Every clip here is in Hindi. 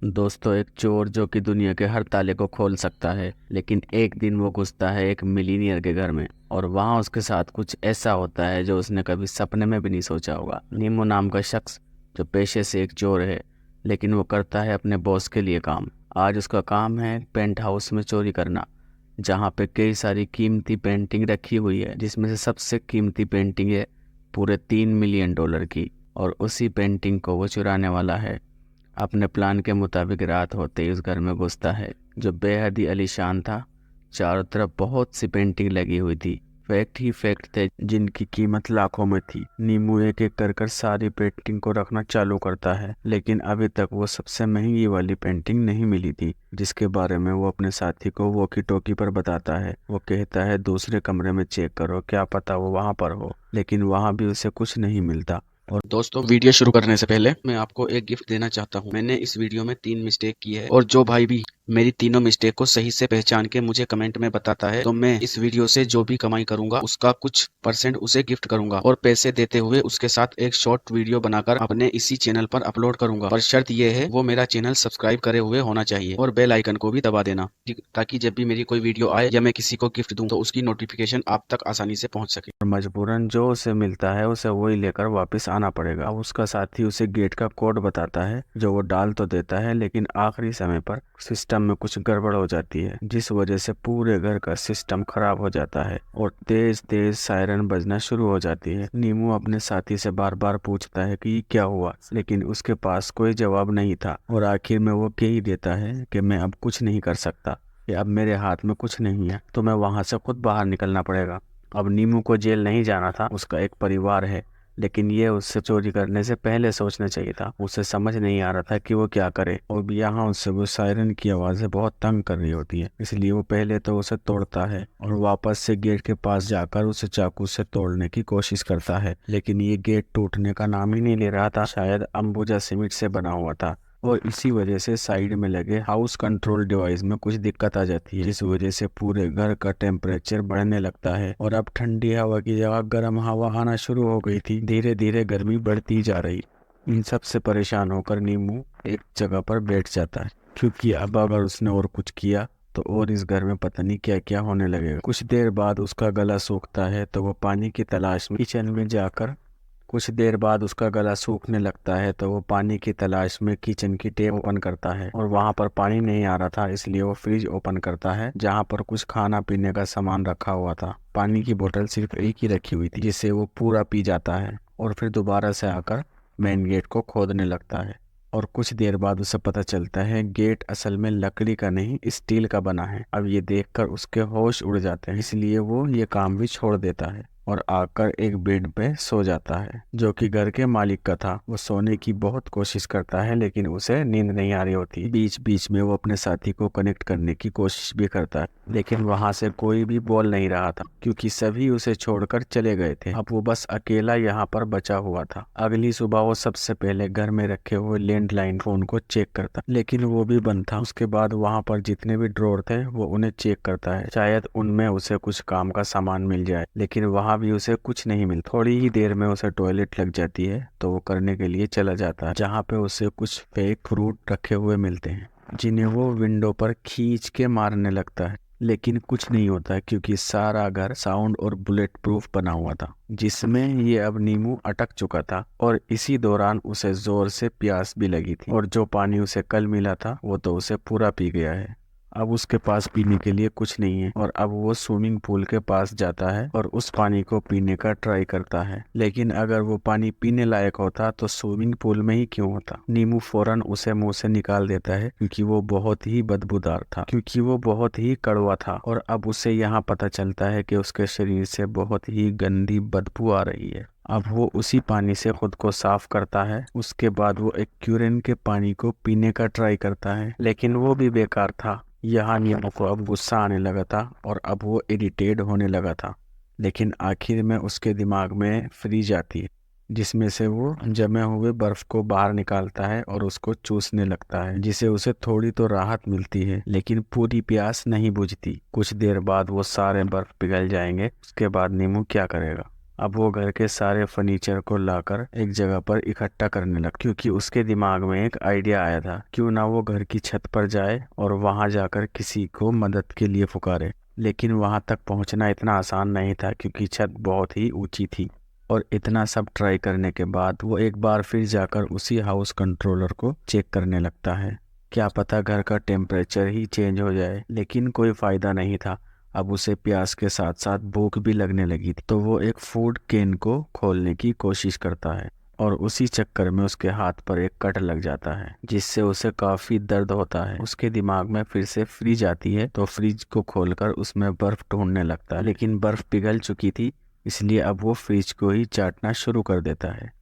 दोस्तों, एक चोर जो कि दुनिया के हर ताले को खोल सकता है, लेकिन एक दिन वो घुसता है एक मिलीनियर के घर में और वहाँ उसके साथ कुछ ऐसा होता है जो उसने कभी सपने में भी नहीं सोचा होगा। नीमो नाम का शख्स जो पेशे से एक चोर है, लेकिन वो करता है अपने बॉस के लिए काम। आज उसका काम है पेंट हाउस में चोरी करना, जहाँ पे कई सारी कीमती पेंटिंग रखी हुई है, जिसमें से सबसे कीमती पेंटिंग है पूरे $3 मिलियन की। और उसी पेंटिंग को वो चुराने वाला है। अपने प्लान के मुताबिक रात होते ही उस घर में घुसता है जो बेहद ही आलीशान था। चारों तरफ बहुत सी पेंटिंग लगी हुई थी, फैक्ट ही फैक्ट थे जिनकी कीमत लाखों में थी। नीमू एक एक कर सारी पेंटिंग को रखना चालू करता है, लेकिन अभी तक वो सबसे महंगी वाली पेंटिंग नहीं मिली थी, जिसके बारे में वो अपने साथी को वॉकी टॉकी पर बताता है। वो कहता है दूसरे कमरे में चेक करो, क्या पता वो वहां पर हो, लेकिन वहां भी उसे कुछ नहीं मिलता। और दोस्तों, वीडियो शुरू करने से पहले मैं आपको एक गिफ्ट देना चाहता हूँ। मैंने इस वीडियो में 3 मिस्टेक की है और जो भाई भी मेरी तीनों मिस्टेक को सही से पहचान के मुझे कमेंट में बताता है, तो मैं इस वीडियो से जो भी कमाई करूंगा उसका कुछ परसेंट उसे गिफ्ट करूंगा और पैसे देते हुए उसके साथ एक शॉर्ट वीडियो बनाकर अपने इसी चैनल पर अपलोड करूंगा। पर शर्त यह है, वो मेरा चैनल सब्सक्राइब करे हुए होना चाहिए और बेल आइकन को भी दबा देना, ताकि जब भी मेरी कोई वीडियो आए या मैं किसी को गिफ्ट दूं तो उसकी नोटिफिकेशन आप तक आसानी से पहुंच सके। और मजबूरन जो उसे मिलता है उसे वही लेकर वापस आना पड़ेगा। अब उसका साथी उसे गेट का कोड बताता है, जो वो डाल तो देता है, लेकिन आखिरी समय पर सिस्टम में कुछ गड़बड़ हो जाती है, जिस वजह से पूरे घर का सिस्टम खराब हो जाता है और तेज तेज सायरन बजना शुरू हो जाती है। नीमू अपने साथी से बार बार पूछता है कि क्या हुआ, लेकिन उसके पास कोई जवाब नहीं था और आखिर में वो कह ही देता है कि मैं अब कुछ नहीं कर सकता, कि अब मेरे हाथ में कुछ नहीं है, तो मैं वहां से खुद बाहर निकलना पड़ेगा। अब नीमू को जेल नहीं जाना था, उसका एक परिवार है, लेकिन ये उससे चोरी करने से पहले सोचना चाहिए था। उसे समझ नहीं आ रहा था कि वो क्या करे, और यहाँ उससे वो सायरन की आवाज़ें बहुत तंग कर रही होती है, इसलिए वो पहले तो उसे तोड़ता है और वापस से गेट के पास जाकर उसे चाकू से तोड़ने की कोशिश करता है, लेकिन ये गेट टूटने का नाम ही नहीं ले रहा था। शायद अंबुजा सीमेंट से बना हुआ था और इसी वजह से साइड में लगे हाउस कंट्रोल डिवाइस में कुछ दिक्कत आ जाती है, जिस वजह से पूरे घर का टेम्परेचर बढ़ने लगता है और अब ठंडी हवा की जगह गर्म हवा आना शुरू हो गई थी। धीरे धीरे गर्मी बढ़ती जा रही। इन सब से परेशान होकर नीमू एक जगह पर बैठ जाता है, क्योंकि अब अगर उसने और कुछ किया तो और इस घर में पता नहीं क्या क्या होने लगेगा। कुछ देर बाद उसका गला सूखता है, तो वो पानी की तलाश में किचन में जाकर कुछ देर बाद उसका गला सूखने लगता है, तो वो पानी की तलाश में किचन की टैप ओपन करता है और वहां पर पानी नहीं आ रहा था, इसलिए वो फ्रिज ओपन करता है जहां पर कुछ खाना पीने का सामान रखा हुआ था। पानी की बोतल सिर्फ एक ही रखी हुई थी, जिसे वो पूरा पी जाता है और फिर दोबारा से आकर मेन गेट को खोदने लगता है। और कुछ देर बाद उसे पता चलता है गेट असल में लकड़ी का नहीं, स्टील का बना है। अब ये देखकर उसके होश उड़ जाते हैं, इसलिए वो ये काम भी छोड़ देता है और आकर एक बेड पे सो जाता है, जो कि घर के मालिक का था। वो सोने की बहुत कोशिश करता है, लेकिन उसे नींद नहीं आ रही होती। बीच बीच में वो अपने साथी को कनेक्ट करने की कोशिश भी करता है, लेकिन वहां से कोई भी बोल नहीं रहा था, क्योंकि सभी उसे छोड़कर चले गए थे। अब वो बस अकेला यहाँ पर बचा हुआ था। अगली सुबह वो सबसे पहले घर में रखे हुए लैंडलाइन फोन को चेक करता, लेकिन वो भी बंद था। उसके बाद वहां पर जितने भी ड्रॉर थे वो उन्हें चेक करता है, शायद उनमें उसे कुछ काम का सामान मिल जाए, लेकिन वहां भी उसे कुछ नहीं मिलता। थोड़ी ही देर में उसे टॉयलेट लग जाती है, तो वो करने के लिए चला जाता है, जहाँ पे उसे कुछ फेक फ्रूट रखे हुए मिलते हैं, जिन्हें वो विंडो पर खींच के मारने लगता है। लेकिन कुछ नहीं होता, क्योंकि सारा घर साउंड और बुलेट प्रूफ बना हुआ था, जिसमें ये अब नीमू अटक चुका था। और इसी दौरान उसे जोर से प्यास भी लगी थी, और जो पानी उसे कल मिला था वो तो उसे पूरा पी गया है। अब उसके पास पीने के लिए कुछ नहीं है, और अब वो स्विमिंग पूल के पास जाता है और उस पानी को पीने का ट्राई करता है। लेकिन अगर वो पानी पीने लायक होता तो स्विमिंग पूल में ही क्यों होता। नीमू फौरन उसे मुंह से निकाल देता है, क्योंकि वो बहुत ही बदबूदार था, क्योंकि वो बहुत ही कड़वा था। और अब उसे यहाँ पता चलता है कि उसके शरीर से बहुत ही गंदी बदबू आ रही है। अब वो उसी पानी से खुद को साफ करता है। उसके बाद वो एक क्यूरिन के पानी को पीने का ट्राई करता है, लेकिन वो भी बेकार था। यहाँ नियमों को अब गुस्सा आने लगा था और अब वो इरिटेट होने लगा था। लेकिन आखिर में उसके दिमाग में फ्रीज आती है, जिसमें से वो जमे हुए बर्फ को बाहर निकालता है और उसको चूसने लगता है, जिसे उसे थोड़ी तो राहत मिलती है, लेकिन पूरी प्यास नहीं बुझती। कुछ देर बाद वो सारे बर्फ पिघल जाएंगे। उसके बाद नीमू क्या करेगा? अब वो घर के सारे फर्नीचर को लाकर एक जगह पर इकट्ठा करने लगा, क्योंकि उसके दिमाग में एक आइडिया आया था, क्यों ना वो घर की छत पर जाए और वहां जाकर किसी को मदद के लिए पुकारे। लेकिन वहां तक पहुंचना इतना आसान नहीं था, क्योंकि छत बहुत ही ऊंची थी। और इतना सब ट्राई करने के बाद वो एक बार फिर जाकर उसी हाउस कंट्रोलर को चेक करने लगता है, क्या पता घर का टेम्परेचर ही चेंज हो जाए। लेकिन कोई फायदा नहीं था। अब उसे प्यास के साथ साथ भूख भी लगने लगी थी, तो वो एक फूड केन को खोलने की कोशिश करता है और उसी चक्कर में उसके हाथ पर एक कट लग जाता है, जिससे उसे काफी दर्द होता है। उसके दिमाग में फिर से फ्रिज आती है, तो फ्रिज को खोलकर उसमें बर्फ ढूंढने लगता है, लेकिन बर्फ पिघल चुकी थी, इसलिए अब वो फ्रिज को ही चाटना शुरू कर देता है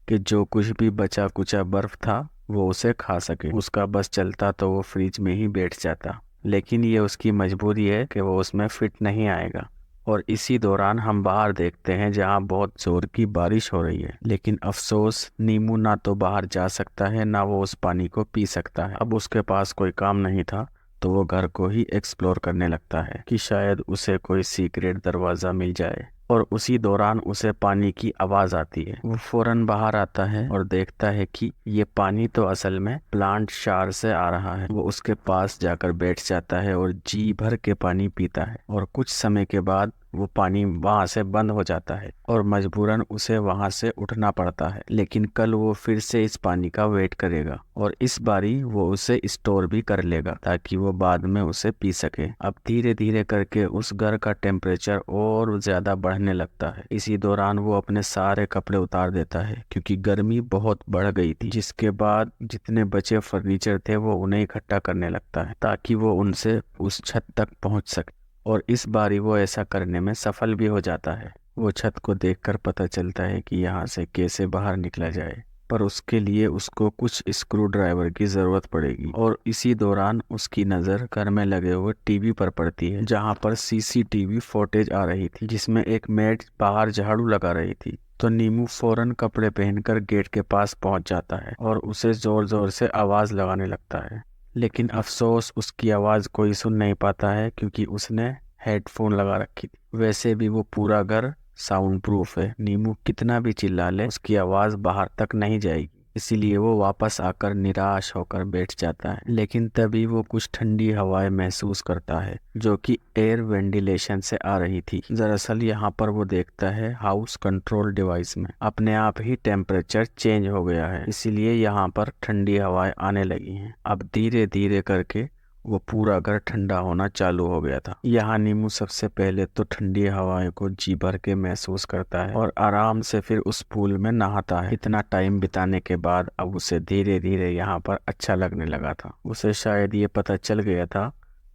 कि जो कुछ भी बचा कुचा बर्फ था वो उसे खा सके। उसका बस चलता तो वो फ्रिज में ही बैठ जाता, लेकिन ये उसकी मजबूरी है कि वो उसमें फिट नहीं आएगा। और इसी दौरान हम बाहर देखते हैं, जहाँ बहुत जोर की बारिश हो रही है। लेकिन अफसोस, नीमू ना तो बाहर जा सकता है, ना वो उस पानी को पी सकता है। अब उसके पास कोई काम नहीं था, तो वो घर को ही एक्सप्लोर करने लगता है कि शायद उसे कोई सीक्रेट दरवाजा मिल जाए। और उसी दौरान उसे पानी की आवाज आती है। वो फौरन बाहर आता है और देखता है कि ये पानी तो असल में प्लांट शार से आ रहा है। वो उसके पास जाकर बैठ जाता है और जी भर के पानी पीता है। और कुछ समय के बाद वो पानी वहां से बंद हो जाता है और मजबूरन उसे वहां से उठना पड़ता है। लेकिन कल वो फिर से इस पानी का वेट करेगा और इस बारी वो उसे स्टोर भी कर लेगा, ताकि वो बाद में उसे पी सके। अब धीरे धीरे करके उस घर का टेम्परेचर और ज्यादा बढ़ने लगता है। इसी दौरान वो अपने सारे कपड़े उतार देता है, क्योंकि गर्मी बहुत बढ़ गई थी। जिसके बाद जितने बचे फर्नीचर थे वो उन्हें इकट्ठा करने लगता है, ताकि वो उनसे उस छत तक पहुंच सके। और इस बारी वो ऐसा करने में सफल भी हो जाता है। वो छत को देखकर पता चलता है कि यहाँ से कैसे बाहर निकला जाए, पर उसके लिए उसको कुछ स्क्रू ड्राइवर की जरूरत पड़ेगी। और इसी दौरान उसकी नज़र घर में लगे हुए टीवी पर पड़ती है, जहाँ पर सीसीटीवी फुटेज आ रही थी, जिसमें एक मेड बाहर झाड़ू लगा रही थी। तो नीमू फौरन कपड़े पहनकर गेट के पास पहुंच जाता है और उसे जोर जोर से आवाज लगाने लगता है। लेकिन अफसोस, उसकी आवाज कोई सुन नहीं पाता है, क्योंकि उसने हेडफोन लगा रखी थी। वैसे भी वो पूरा घर साउंड प्रूफ है। नीमू कितना भी चिल्ला ले, उसकी आवाज बाहर तक नहीं जाएगी। इसीलिए वो वापस आकर निराश होकर बैठ जाता है। लेकिन तभी वो कुछ ठंडी हवाएं महसूस करता है, जो कि एयर वेंटिलेशन से आ रही थी। दरअसल यहाँ पर वो देखता है हाउस कंट्रोल डिवाइस में अपने आप ही टेम्परेचर चेंज हो गया है, इसीलिए यहाँ पर ठंडी हवाएं आने लगी हैं। अब धीरे धीरे करके वो पूरा घर ठंडा होना चालू हो गया था। यहाँ नीमू सबसे पहले तो ठंडी हवाएं को जी भर के महसूस करता है और आराम से फिर उस पूल में नहाता है। इतना टाइम बिताने के बाद अब उसे धीरे धीरे यहाँ पर अच्छा लगने लगा था। उसे शायद ये पता चल गया था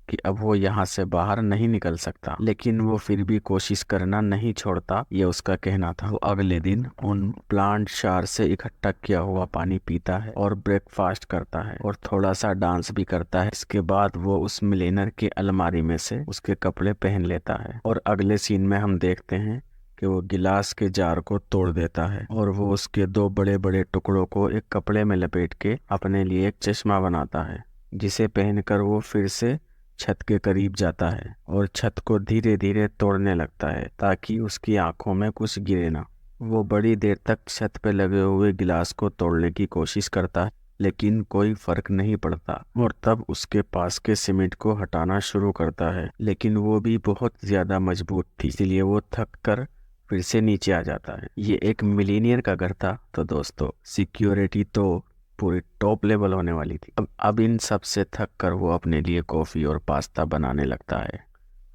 कि अब वो यहाँ से बाहर नहीं निकल सकता, लेकिन वो फिर भी कोशिश करना नहीं छोड़ता, ये उसका कहना था। वो अगले दिन उन प्लांट शार से इकट्ठा किया हुआ पानी पीता है और ब्रेकफास्ट करता है और थोड़ा सा डांस भी करता है। इसके बाद वो उस मिलेनर की अलमारी में से उसके कपड़े पहन लेता है और अगले सीन में हम देखते हैं कि वो गिलास के जार को तोड़ देता है और वो उसके दो बड़े बड़े टुकड़ों को एक कपड़े में लपेट के अपने लिए एक चश्मा बनाता है, जिसे पहनकर वो फिर से छत के करीब जाता है और छत को धीरे धीरे तोड़ने लगता है, ताकि उसकी आंखों में कुछ गिरे ना। वो बड़ी देर तक छत पे लगे हुए गिलास को तोड़ने की कोशिश करता है, लेकिन कोई फर्क नहीं पड़ता। और तब उसके पास के सीमेंट को हटाना शुरू करता है, लेकिन वो भी बहुत ज्यादा मजबूत थी, इसलिए वो थक कर फिर से नीचे आ जाता है। ये एक मिलीनियर का घर था, तो दोस्तों सिक्योरिटी तो पूरी टॉप लेवल होने वाली थी। अब इन सब से थक कर वो अपने लिए कॉफी और पास्ता बनाने लगता है।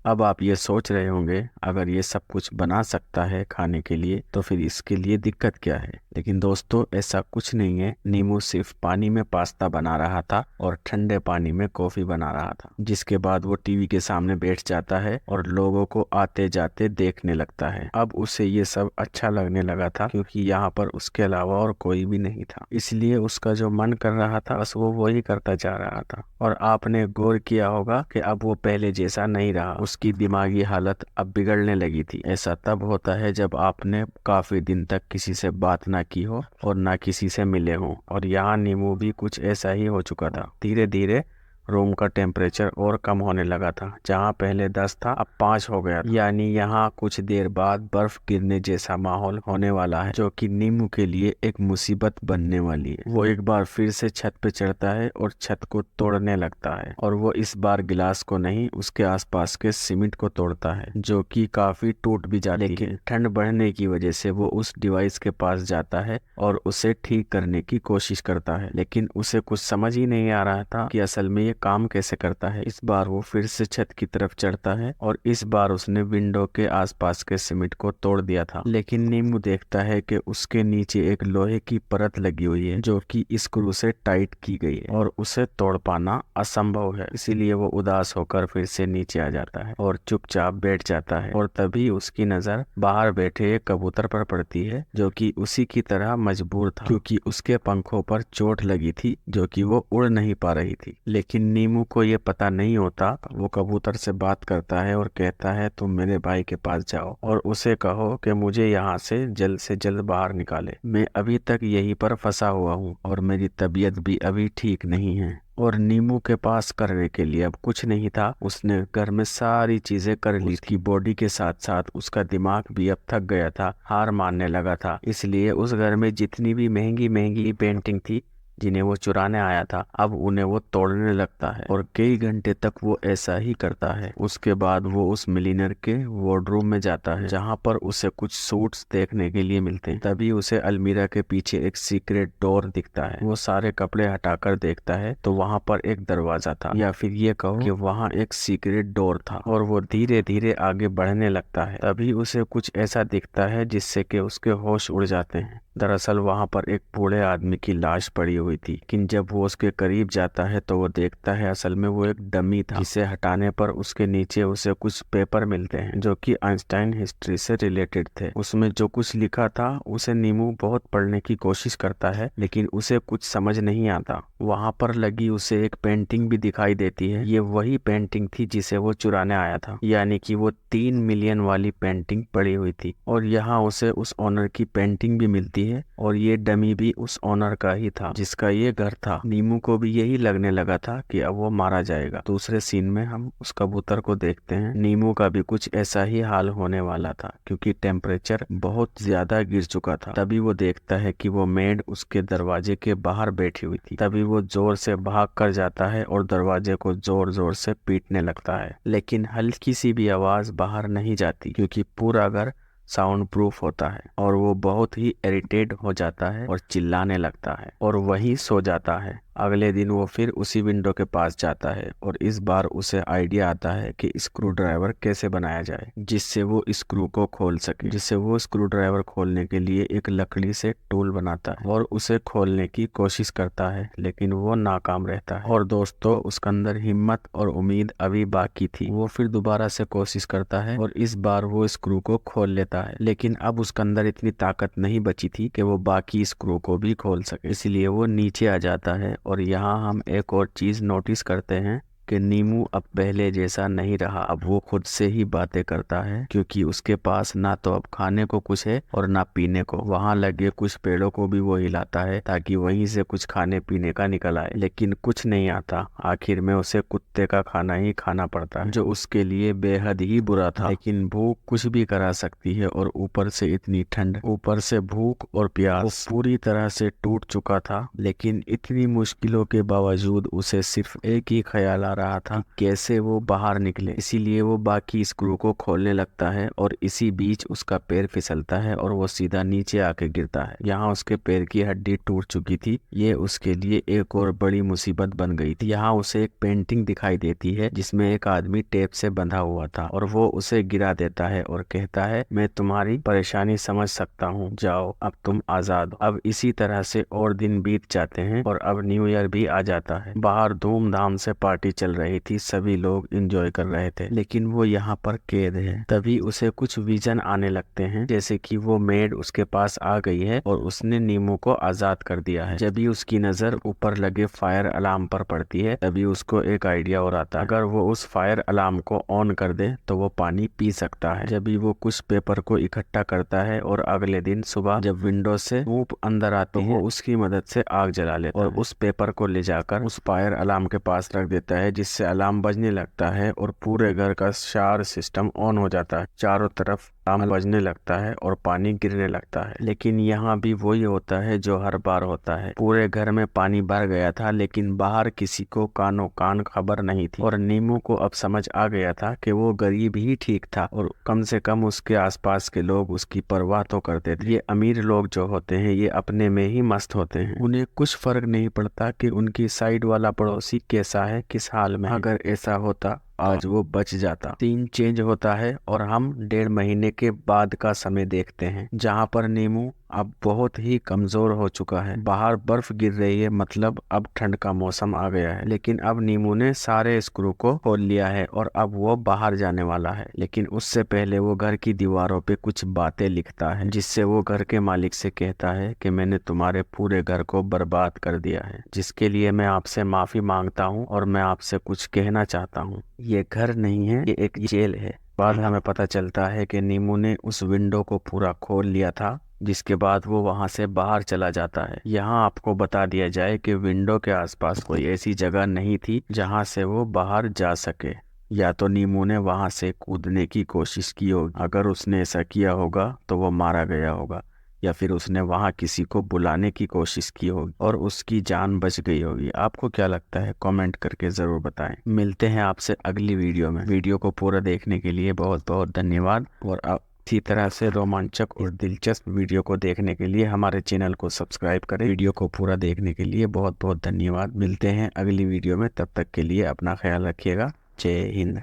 अब आप ये सोच रहे होंगे, अगर ये सब कुछ बना सकता है खाने के लिए, तो फिर इसके लिए दिक्कत क्या है। लेकिन दोस्तों ऐसा कुछ नहीं है। नीमू सिर्फ पानी में पास्ता बना रहा था और ठंडे पानी में कॉफी बना रहा था। जिसके बाद वो टीवी के सामने बैठ जाता है और लोगों को आते जाते देखने लगता है। अब उसे ये सब अच्छा लगने लगा था, क्योंकि यहाँ पर उसके अलावा और कोई भी नहीं था। इसलिए उसका जो मन कर रहा था बस वो वही करता जा रहा था। और आपने गौर किया होगा कि अब वो पहले जैसा नहीं रहा। उसकी दिमागी हालत अब बिगड़ने लगी थी। ऐसा तब होता है जब आपने काफी दिन तक किसी से बात ना की हो और ना किसी से मिले हो। और यहाँ नीमू भी कुछ ऐसा ही हो चुका था। धीरे धीरे रूम का टेम्परेचर और कम होने लगा था। जहाँ पहले 10 था अब 5 हो गया, यानी यहाँ कुछ देर बाद बर्फ गिरने जैसा माहौल होने वाला है, जो कि नीमू के लिए एक मुसीबत बनने वाली है। वो एक बार फिर से छत पे चढ़ता है और छत को तोड़ने लगता है, और वो इस बार गिलास को नहीं, उसके आसपास के सीमेंट को तोड़ता है, जो कि काफी टूट भी जाती है। लेकिन ठंड बढ़ने की वजह से वो उस डिवाइस के पास जाता है और उसे ठीक करने की कोशिश करता है, लेकिन उसे कुछ समझ ही नहीं आ रहा था कि असल में ये काम कैसे करता है। इस बार वो फिर से छत की तरफ चढ़ता है और इस बार उसने विंडो के आसपास के सीमेंट को तोड़ दिया था, लेकिन नीमू देखता है कि उसके नीचे एक लोहे की परत लगी हुई है, जो कि स्क्रू से टाइट की गई है और उसे तोड़ पाना असंभव है। इसीलिए वो उदास होकर फिर से नीचे आ जाता है और चुपचाप बैठ जाता है, और तभी उसकी नजर बाहर बैठे एक कबूतर पर पड़ती है, जो कि उसी की तरह मजबूर था, क्योंकि उसके पंखों पर चोट लगी थी, जो कि वो उड़ नहीं पा रही थी। लेकिन नीमू को ये पता नहीं होता। वो कबूतर से बात करता है और कहता है, तुम मेरे भाई के पास जाओ और उसे कहो कि मुझे यहाँ से जल्द बाहर निकाले। मैं अभी तक यहीं पर फंसा हुआ हूँ और मेरी तबीयत भी अभी ठीक नहीं है। और नीमू के पास करने के लिए अब कुछ नहीं था। उसने घर में सारी चीजें कर ली थी। बॉडी के साथ साथ उसका दिमाग भी अब थक गया था, हार मानने लगा था। इसलिए उस घर में जितनी भी महंगी महंगी पेंटिंग थी जिन्हें वो चुराने आया था, अब उन्हें वो तोड़ने लगता है, और कई घंटे तक वो ऐसा ही करता है। उसके बाद वो उस मिलीनियर के वार्डरूम में जाता है, जहाँ पर उसे कुछ सूट्स देखने के लिए मिलते हैं। तभी उसे अलमीरा के पीछे एक सीक्रेट डोर दिखता है। वो सारे कपड़े हटाकर देखता है तो वहाँ पर एक दरवाजा था, या फिर ये कहो कि वहाँ एक सीक्रेट डोर था, और वो धीरे धीरे आगे बढ़ने लगता है। तभी उसे कुछ ऐसा दिखता है जिससे कि उसके होश उड़ जाते हैं। दरअसल वहाँ पर एक बूढ़े आदमी की लाश पड़ी हुई थी, लेकिन जब वो उसके करीब जाता है तो वो देखता है असल में वो एक डमी था, जिसे हटाने पर उसके नीचे उसे कुछ पेपर मिलते हैं जो कि आइंस्टाइन हिस्ट्री से रिलेटेड थे। उसमें जो कुछ लिखा था उसे नीमू बहुत पढ़ने की कोशिश करता है, लेकिन उसे कुछ समझ नहीं आता। वहाँ पर लगी उसे एक पेंटिंग भी दिखाई देती है। ये वही पेंटिंग थी जिसे वो चुराने आया था, यानी कि वो 3 मिलियन वाली पेंटिंग पड़ी हुई थी, और यहाँ उसे उस ऑनर की पेंटिंग भी मिलती है, और ये डमी भी उस ऑनर का ही था जिसका ये घर था। नीमू को भी यही लगने लगा था कि अब वो मारा जाएगा। दूसरे सीन में हम उस कबूतर को देखते हैं। नीमू का भी कुछ ऐसा ही हाल होने वाला था, क्योंकि टेम्परेचर बहुत ज्यादा गिर चुका था। तभी वो देखता है कि वो मेड उसके दरवाजे के बाहर बैठी हुई थी। तभी वो जोर से भाग कर जाता है और दरवाजे को जोर जोर से पीटने लगता है, लेकिन हल्की सी भी आवाज बाहर नहीं जाती, क्योंकि पूरा घर साउंड प्रूफ होता है। और वो बहुत ही इरिटेट हो जाता है और चिल्लाने लगता है और वहीं सो जाता है। अगले दिन वो फिर उसी विंडो के पास जाता है और इस बार उसे आइडिया आता है कि स्क्रू ड्राइवर कैसे बनाया जाए जिससे वो स्क्रू को खोल सके। जिससे वो स्क्रू ड्राइवर खोलने के लिए एक लकड़ी से टूल बनाता है और उसे खोलने की कोशिश करता है, लेकिन वो नाकाम रहता है। और दोस्तों, उसके अंदर हिम्मत और उम्मीद अभी बाकी थी। वो फिर दोबारा से कोशिश करता है और इस बार वो स्क्रू को खोल लेता है, लेकिन अब उसके अंदर इतनी ताकत नहीं बची थी कि वो बाकी स्क्रू को भी खोल सके। इसलिए वो नीचे आ जाता है। और यहाँ हम एक और चीज नोटिस करते हैं कि नीमू अब पहले जैसा नहीं रहा। अब वो खुद से ही बातें करता है, क्योंकि उसके पास ना तो अब खाने को कुछ है और ना पीने को। वहाँ लगे कुछ पेड़ों को भी वो हिलाता है ताकि वहीं से कुछ खाने पीने का निकल आए, लेकिन कुछ नहीं आता। आखिर में उसे कुत्ते का खाना ही खाना पड़ता है, जो उसके लिए बेहद ही बुरा था। लेकिन भूख कुछ भी करा सकती है, और ऊपर से इतनी ठंड, ऊपर से भूख और प्यास। वो पूरी तरह से टूट चुका था, लेकिन इतनी मुश्किलों के बावजूद उसे सिर्फ एक ही ख्याल आ रहा था कि कैसे वो बाहर निकले। इसीलिए वो बाकी स्क्रू को खोलने लगता है और इसी बीच उसका पैर फिसलता है और वो सीधा नीचे आके गिरता है। यहाँ उसके पैर की हड्डी टूट चुकी थी। ये उसके लिए एक और बड़ी मुसीबत बन गई थी। यहाँ उसे एक पेंटिंग दिखाई देती है जिसमें एक आदमी टेप से बंधा हुआ था, और वो उसे गिरा देता है और कहता है, मैं तुम्हारी परेशानी समझ सकता हूँ, जाओ अब तुम आजाद हो। अब इसी तरह से और दिन बीत जाते हैं और अब न्यू ईयर भी आ जाता है। बाहर धूमधाम से पार्टी चल रही थी, सभी लोग एंजॉय कर रहे थे, लेकिन वो यहाँ पर कैद है। तभी उसे कुछ विजन आने लगते हैं, जैसे कि वो मेड उसके पास आ गई है और उसने नीमू को आजाद कर दिया है। जब भी उसकी नजर ऊपर लगे फायर अलार्म पर पड़ती है, तभी उसको एक आइडिया और आता है। अगर वो उस फायर अलार्म को ऑन कर दे तो वो पानी पी सकता है। जब भी वो कुछ पेपर को इकट्ठा करता है और अगले दिन सुबह जब विंडो से धूप अंदर आती है, वो उसकी मदद से आग जला लेता है और उस पेपर को ले जाकर उस फायर अलार्म के पास रख देता है, जिससे अलार्म बजने लगता है और पूरे घर का सारा सिस्टम ऑन हो जाता है। चारों तरफ अलार्म बजने लगता है और पानी गिरने लगता है। लेकिन यहाँ भी वही होता है जो हर बार होता है। पूरे घर में पानी भर गया था, लेकिन बाहर किसी को कानो कान खबर नहीं थी और नीमू को अब समझ आ गया था कि वो गरीब ही ठीक था और कम से कम उसके आसपास के लोग उसकी परवाह तो करते थे। ये अमीर लोग जो होते हैं ये अपने में ही मस्त होते हैं, उन्हें कुछ फर्क नहीं पड़ता कि उनकी साइड वाला पड़ोसी कैसा है, किस हाल में। अगर ऐसा होता आज वो बच जाता। सीन चेंज होता है और हम 1.5 महीने के बाद का समय देखते हैं, जहाँ पर नीमू अब बहुत ही कमजोर हो चुका है। बाहर बर्फ गिर रही है, मतलब अब ठंड का मौसम आ गया है। लेकिन अब नीमू ने सारे स्क्रू को खोल लिया है और अब वो बाहर जाने वाला है। लेकिन उससे पहले वो घर की दीवारों पे कुछ बातें लिखता है, जिससे वो घर के मालिक से कहता है कि मैंने तुम्हारे पूरे घर को बर्बाद कर दिया है, जिसके लिए मैं आपसे माफी मांगता हूँ और मैं आपसे कुछ कहना चाहता हूँ। ये घर नहीं है, ये एक जेल है। बाद हमें पता चलता है कि नीमू ने उस विंडो को पूरा खोल लिया था, जिसके बाद वो वहां से बाहर चला जाता है। यहाँ आपको बता दिया जाए कि विंडो के आसपास कोई ऐसी जगह नहीं थी जहां से वो बाहर जा सके। या तो नीमू ने वहां से कूदने की कोशिश की होगी, अगर उसने ऐसा किया होगा तो वो मारा गया होगा, या फिर उसने वहां किसी को बुलाने की कोशिश की होगी और उसकी जान बच गई होगी। आपको क्या लगता है? कमेंट करके जरूर बताएं। मिलते हैं आपसे अगली वीडियो में। वीडियो को पूरा देखने के लिए बहुत बहुत धन्यवाद और इसी तरह से रोमांचक और दिलचस्प वीडियो को देखने के लिए हमारे चैनल को सब्सक्राइब करें। वीडियो को पूरा देखने के लिए बहुत बहुत धन्यवाद। मिलते हैं अगली वीडियो में, तब तक के लिए अपना ख्याल रखिएगा। जय हिंद।